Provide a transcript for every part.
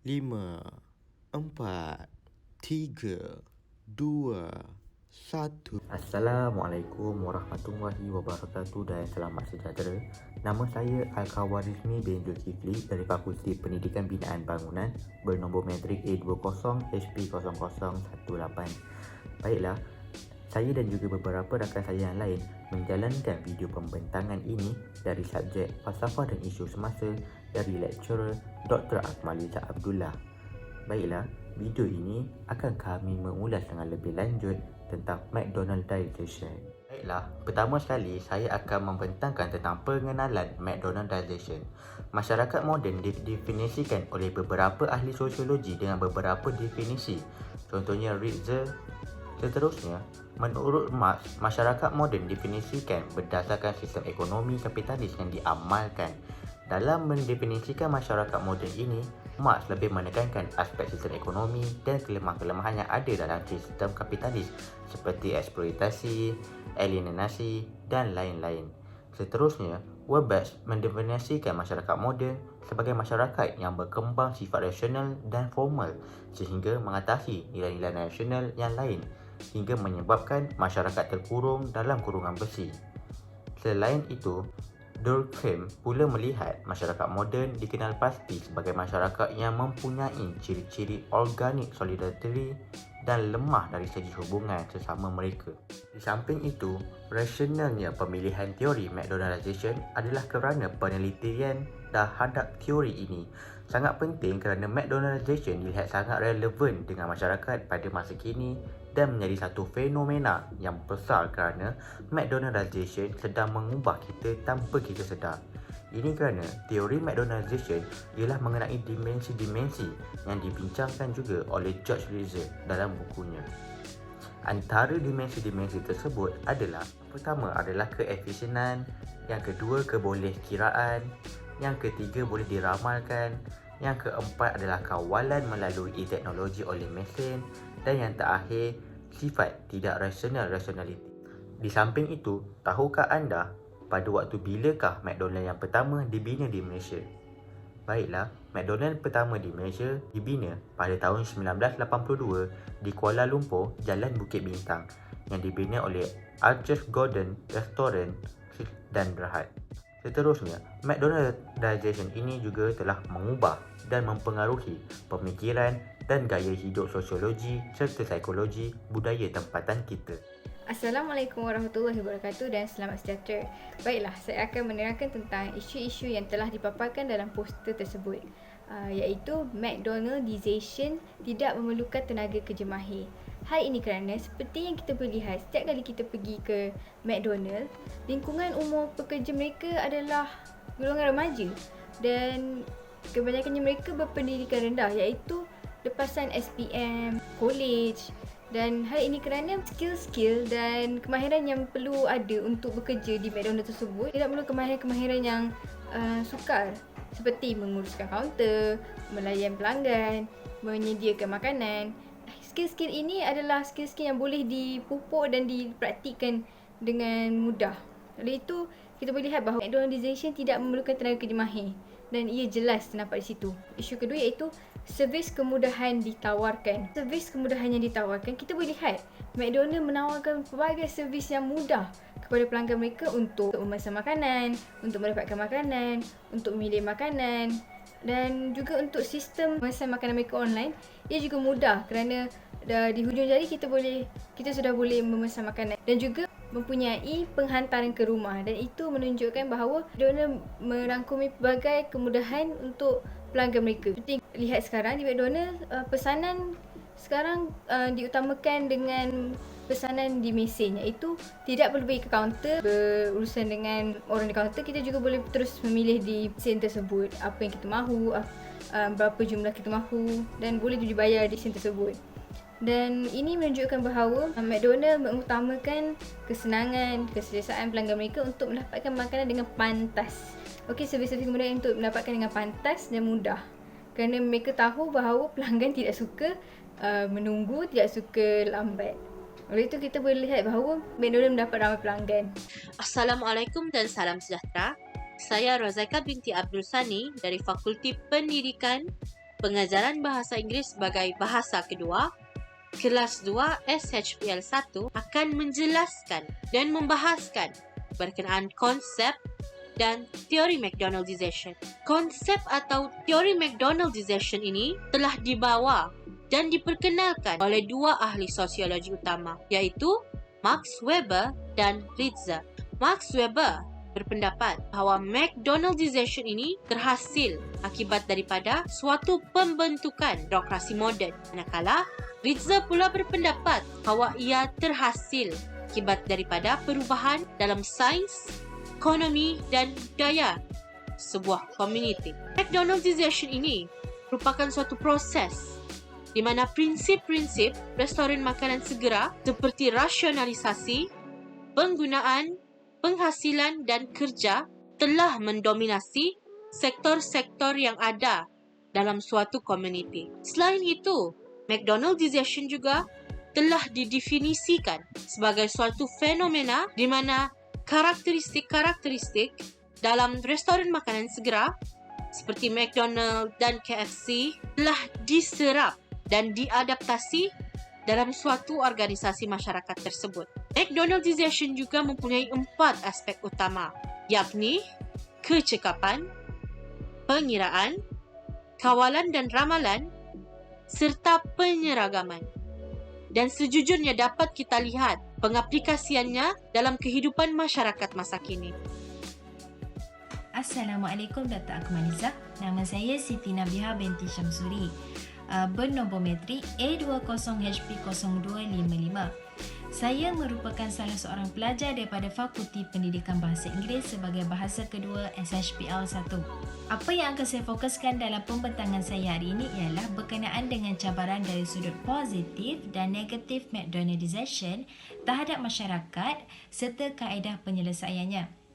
5, 4, 3, 2, 1. Assalamualaikum warahmatullahi wabarakatuh dan selamat sejahtera. Nama saya Al-Khawarizmi bin Zulkifli dari Fakulti Pendidikan Binaan Bangunan bernombor matrik A20 HP0018. Baiklah, saya dan juga beberapa rakan saya yang lain menjalankan video pembentangan ini dari subjek Falsafah dan Isu Semasa dari lecturer Dr. Akmaliza Abdullah. Baiklah, video ini akan kami mengulas dengan lebih lanjut tentang McDonaldization. Baiklah, pertama sekali saya akan membentangkan tentang pengenalan McDonaldization. Masyarakat moden didefinisikan oleh beberapa ahli sosiologi dengan beberapa definisi. Contohnya Ritzer. Seterusnya, menurut Marx, masyarakat moden definisikan berdasarkan sistem ekonomi kapitalis yang diamalkan. Dalam mendefinisikan masyarakat moden ini, Marx lebih menekankan aspek sistem ekonomi dan kelemahan-kelemahan yang ada dalam sistem kapitalis seperti eksploitasi, alienasi dan lain-lain. Seterusnya, Webbers mendefinisikan masyarakat moden sebagai masyarakat yang berkembang sifat rasional dan formal sehingga mengatasi nilai-nilai rasional yang lain hingga menyebabkan masyarakat terkurung dalam kurungan besi. Selain itu, Durkheim pula melihat masyarakat moden dikenal pasti sebagai masyarakat yang mempunyai ciri-ciri organik solidariti dan lemah dari segi hubungan sesama mereka. Di samping itu, rasionalnya pemilihan teori McDonaldization adalah kerana penelitian terhadap teori ini sangat penting kerana McDonaldization dilihat sangat relevan dengan masyarakat pada masa kini dan menjadi satu fenomena yang besar kerana McDonaldization sedang mengubah kita tanpa kita sedar. Ini kerana teori McDonaldization ialah mengenai dimensi-dimensi yang dibincangkan juga oleh George Ritzer dalam bukunya. Antara dimensi-dimensi tersebut adalah, pertama adalah keefisienan, yang kedua kebolehkiraan, yang ketiga boleh diramalkan, yang keempat adalah kawalan melalui teknologi oleh mesin, dan yang terakhir sifat tidak rasionality. Di samping itu, tahukah anda pada waktu bilakah McDonald yang pertama dibina di Malaysia? Baiklah, McDonald pertama di Malaysia dibina pada tahun 1982 di Kuala Lumpur, Jalan Bukit Bintang, yang dibina oleh Archer Gordon Restaurant dan Berhad. Seterusnya, McDonaldization ini juga telah mengubah dan mempengaruhi pemikiran dan gaya hidup sosiologi serta psikologi budaya tempatan kita. Assalamualaikum warahmatullahi wabarakatuh dan selamat sejahtera. Baiklah, saya akan menerangkan tentang isu-isu yang telah dipaparkan dalam poster tersebut, iaitu McDonaldization tidak memerlukan tenaga kerja mahir. Hal ini kerana seperti yang kita boleh lihat, setiap kali kita pergi ke McDonald, lingkungan umur pekerja mereka adalah golongan remaja dan kebanyakannya mereka berpendidikan rendah, iaitu lepasan SPM, college. Dan hal ini kerana skill-skill dan kemahiran yang perlu ada untuk bekerja di McDonald tersebut tidak perlu kemahiran-kemahiran yang sukar seperti menguruskan kaunter, melayan pelanggan, menyediakan makanan. Skill-skill ini adalah skill-skill yang boleh dipupuk dan dipraktikkan dengan mudah. Oleh itu, kita boleh lihat bahawa McDonaldization tidak memerlukan tenaga kerja mahir dan ia jelas terdapat di situ. Isu kedua iaitu servis kemudahan ditawarkan. Servis kemudahan yang ditawarkan, kita boleh lihat McDonald menawarkan pelbagai servis yang mudah kepada pelanggan mereka untuk memesan makanan, untuk mendapatkan makanan, untuk memilih makanan dan juga untuk sistem memesan makanan mereka online. Ia juga mudah kerana di hujung jari kita sudah boleh memesan makanan dan juga mempunyai penghantaran ke rumah, dan itu menunjukkan bahawa McDonald merangkumi pelbagai kemudahan untuk pelanggan mereka. Seperti lihat sekarang di McDonald, pesanan sekarang diutamakan dengan pesanan di mesin, iaitu tidak perlu pergi ke kaunter berurusan dengan orang di kaunter. Kita juga boleh terus memilih di mesin tersebut apa yang kita mahu, berapa jumlah kita mahu, dan boleh dibayar di mesin tersebut. Dan ini menunjukkan bahawa McDonald mengutamakan kesenangan, keselesaan pelanggan mereka untuk mendapatkan makanan dengan pantas. Okey, servis-servis kemudahan untuk mendapatkan dengan pantas dan mudah. Kerana mereka tahu bahawa pelanggan tidak suka menunggu, tidak suka lambat. Oleh itu kita boleh lihat bahawa McDonald mendapat ramai pelanggan. Assalamualaikum dan salam sejahtera. Saya Rozaika binti Abdul Sani dari Fakulti Pendidikan pengajaran bahasa Inggeris sebagai bahasa kedua, kelas 2 SHPL 1 akan menjelaskan dan membahaskan berkenaan konsep dan teori McDonaldization. Konsep atau teori McDonaldization ini telah dibawa dan diperkenalkan oleh dua ahli sosiologi utama, iaitu Max Weber dan Ritzer. Max Weber berpendapat bahawa McDonaldization ini terhasil akibat daripada suatu pembentukan birokrasi moden, manakala Ritzer pula berpendapat bahawa ia terhasil akibat daripada perubahan dalam sains, ekonomi dan budaya sebuah komuniti. McDonaldization ini merupakan suatu proses di mana prinsip-prinsip restoran makanan segera seperti rasionalisasi, penggunaan, penghasilan dan kerja telah mendominasi sektor-sektor yang ada dalam suatu komuniti. Selain itu, McDonaldization juga telah didefinisikan sebagai suatu fenomena di mana karakteristik-karakteristik dalam restoran makanan segera seperti McDonald dan KFC telah diserap dan diadaptasi dalam suatu organisasi masyarakat tersebut. McDonaldization juga mempunyai 4 aspek utama, yakni kecekapan, pengiraan, kawalan dan ramalan, serta penyeragaman. Dan sejujurnya dapat kita lihat pengaplikasiannya dalam kehidupan masyarakat masa kini. Assalamualaikum Dr. Akmaliza. Nama saya Siti Nabiha binti Syamsuri. Bernombor metrik A20HP0255. Saya merupakan salah seorang pelajar daripada Fakulti Pendidikan Bahasa Inggeris sebagai bahasa kedua SHPL 1. Apa yang akan saya fokuskan dalam pembentangan saya hari ini ialah berkenaan dengan cabaran dari sudut positif dan negatif McDonaldization terhadap masyarakat serta kaedah penyelesaiannya.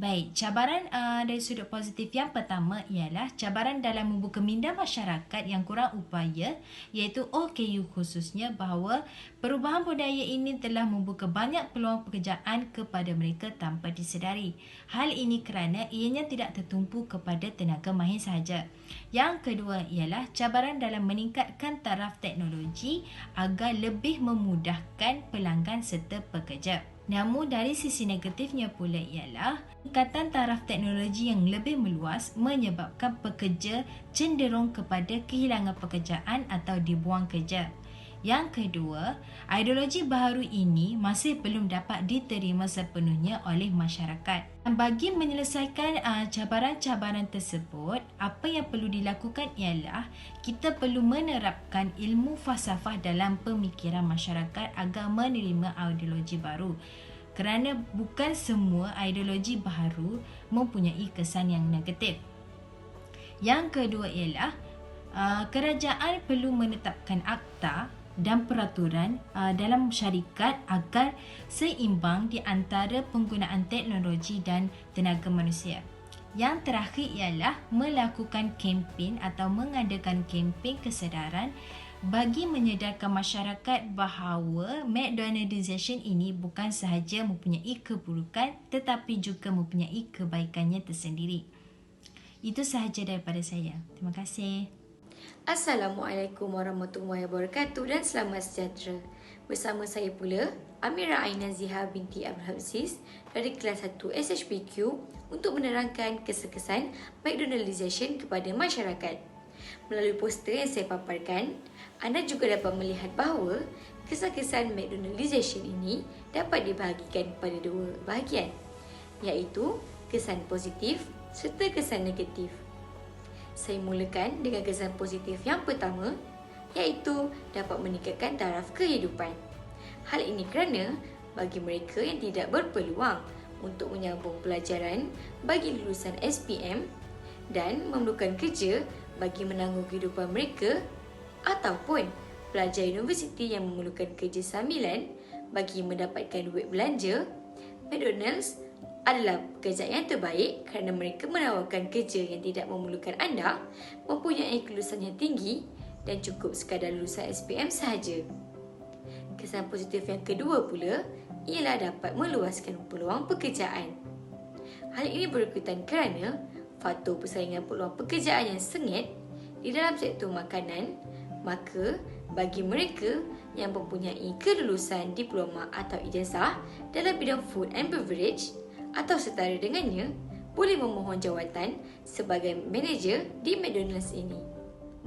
Baik, cabaran dari sudut positif yang pertama ialah cabaran dalam membuka minda masyarakat yang kurang upaya, iaitu OKU khususnya, bahawa perubahan budaya ini telah membuka banyak peluang pekerjaan kepada mereka tanpa disedari. Hal ini kerana ianya tidak tertumpu kepada tenaga mahir sahaja. Yang kedua ialah cabaran dalam meningkatkan taraf teknologi agar lebih memudahkan pelanggan serta pekerja. Namun dari sisi negatifnya pula ialah peningkatan taraf teknologi yang lebih meluas menyebabkan pekerja cenderung kepada kehilangan pekerjaan atau dibuang kerja. Yang kedua, ideologi baharu ini masih belum dapat diterima sepenuhnya oleh masyarakat. Dan bagi menyelesaikan cabaran-cabaran tersebut, apa yang perlu dilakukan ialah kita perlu menerapkan ilmu falsafah dalam pemikiran masyarakat agar menerima ideologi baru. Kerana bukan semua ideologi baharu mempunyai kesan yang negatif. Yang kedua ialah kerajaan perlu menetapkan akta dan peraturan dalam syarikat agar seimbang di antara penggunaan teknologi dan tenaga manusia. Yang terakhir ialah melakukan kempen atau mengadakan kempen kesedaran bagi menyedarkan masyarakat bahawa McDonaldization ini bukan sahaja mempunyai keburukan tetapi juga mempunyai kebaikannya tersendiri. Itu sahaja daripada saya. Terima kasih. Assalamualaikum warahmatullahi wabarakatuh dan selamat sejahtera. Bersama saya pula Amira Aina Ziha binti Abdul Aziz dari kelas 1 SHPQ untuk menerangkan kesan-kesan McDonaldization kepada masyarakat. Melalui poster yang saya paparkan, anda juga dapat melihat bahawa kesan-kesan McDonaldization ini dapat dibahagikan pada dua bahagian, iaitu kesan positif serta kesan negatif. Saya mulakan dengan kesan positif yang pertama, iaitu dapat meningkatkan taraf kehidupan. Hal ini kerana bagi mereka yang tidak berpeluang untuk menyambung pelajaran bagi lulusan SPM dan memerlukan kerja bagi menanggung kehidupan mereka, ataupun pelajar universiti yang memerlukan kerja sambilan bagi mendapatkan duit belanja, McDonald's adalah pekerjaan yang terbaik kerana mereka menawarkan kerja yang tidak memerlukan anda mempunyai kelulusan yang tinggi dan cukup sekadar lulusan SPM sahaja. Kesan positif yang kedua pula ialah dapat meluaskan peluang pekerjaan. Hal ini berkaitan kerana faktor persaingan peluang pekerjaan yang sengit di dalam sektor makanan, maka bagi mereka yang mempunyai kelulusan diploma atau ijazah dalam bidang food and beverage atau setara dengannya, boleh memohon jawatan sebagai manager di McDonald's ini.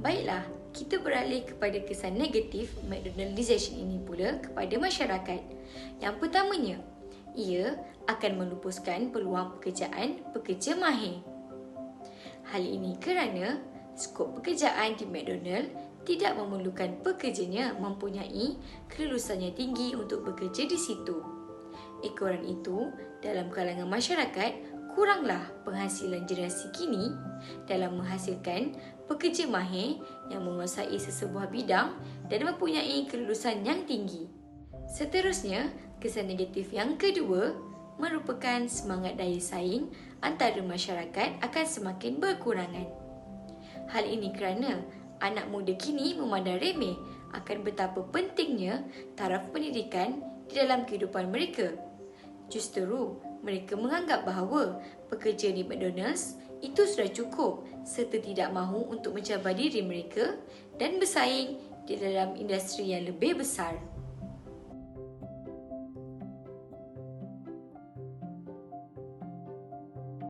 Baiklah, kita beralih kepada kesan negatif McDonaldization ini pula kepada masyarakat. Yang pertamanya, ia akan melupuskan peluang pekerjaan pekerja mahir. Hal ini kerana skop pekerjaan di McDonald tidak memerlukan pekerjanya mempunyai kelulusan yang tinggi untuk bekerja di situ. Ekoran itu, dalam kalangan masyarakat, kuranglah penghasilan generasi kini dalam menghasilkan pekerja mahir yang menguasai sesebuah bidang dan mempunyai kelulusan yang tinggi. Seterusnya, kesan negatif yang kedua merupakan semangat daya saing antara masyarakat akan semakin berkurangan. Hal ini kerana anak muda kini memandang remeh akan betapa pentingnya taraf pendidikan di dalam kehidupan mereka. Justru, mereka menganggap bahawa pekerja di McDonald's itu sudah cukup serta tidak mahu untuk mencabar diri mereka dan bersaing di dalam industri yang lebih besar.